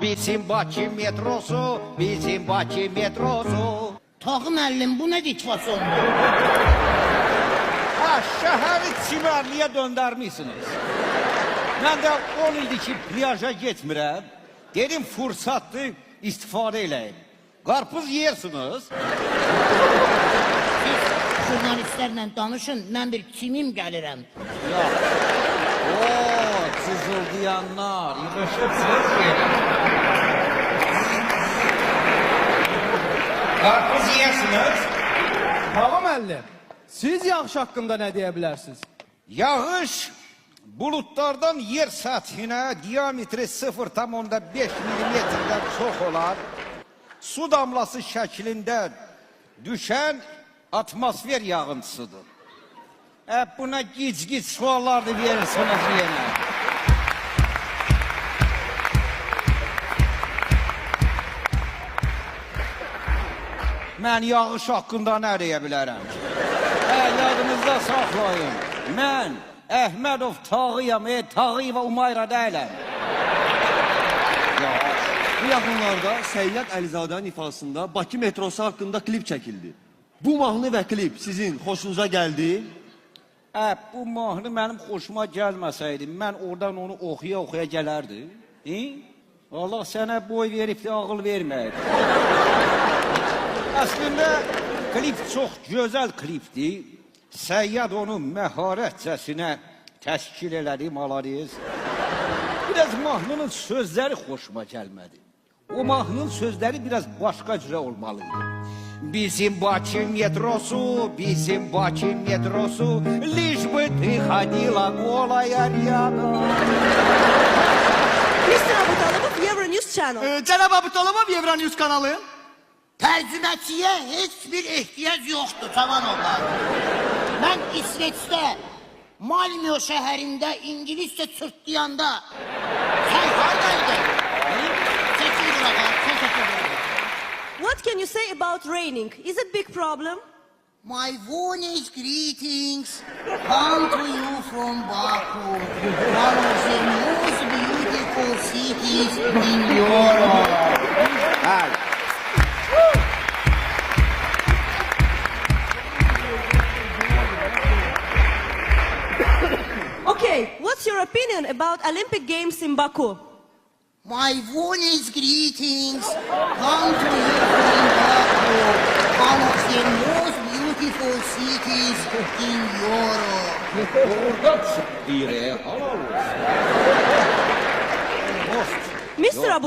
bizim Bakı metrosu, bizim Bakı metrosu. Tağı müəllim, bu nə ditvası oldu? Ha, şəhəri çimerliyə döndərmişsiniz. Mən də 10 ildir ki, plaja getmirəm. Dedim, fırsatdır, istifadə eləyim. Qarpız yersiniz. Siz jurnalistlərlə danışın, mən bir kimim gəlirəm. Ya. Oo, cızıldayanlar, yığışırsınız gelin. Qarpız yersiniz. Ağa müəllim, siz yağış haqqında nə deyə bilərsiniz? Yağış bulutlardan yer səthinə diametri 0,5 milimetrdən çox olan su damlası şəklində düşən atmosfer yağıntısıdır. Buna gic-gic suallar da verirsiniz yenə. Mən yağış haqqında nə deyə bilərəm? Yadınızda saxlayın. Mən Əhmədov Tağıyam, Tağıyeva Umayra deyiləm. Bu yaxınlarda Səyyad Əlizadənin ifasında Bakı metrosu haqqında klip çəkildi. Bu mahnı və klip sizin xoşunuza gəldi? Bu mahnı mənim xoşuma gəlməsəydi, mən oradan onu oxuya-oxuya gələrdi. Allah sənə boy verib də ağıl verməyib. Əslində, klip çox gözəl klipdir. Səyyad onu məharətcəsinə təşkil elədi, malariz. Biraz mahnının sözləri xoşuma gəlmədi. O mahnının sözləri biraz başqa cürə olmalıydı. Bizim Bakı metrosu, bizim Bakı metrosu, лишь бы ты ходила голая рядом. Mr. Abutalımov, Euronews Channel. Cənab Abutalımov, Euronews kanalı. Tərcüməçiyə heç bir ehtiyac yoxdur, Tavanova. Mən İsveçdə, Malmö şəhərində İngiliscə çırtlayanda sən haradaydın? Çəkil buradan, sən çəkil buradan. What can you say about raining? Is it big problem? My warmest greetings come to you from Baku, one of the most beautiful cities in Europe. Okay, what's your opinion about Olympic Games in Baku? My warmest greetings come to you from Baku, one of the most beautiful cities in Europe. Orada çıktı, halal olsun. Mr. Abutalımov.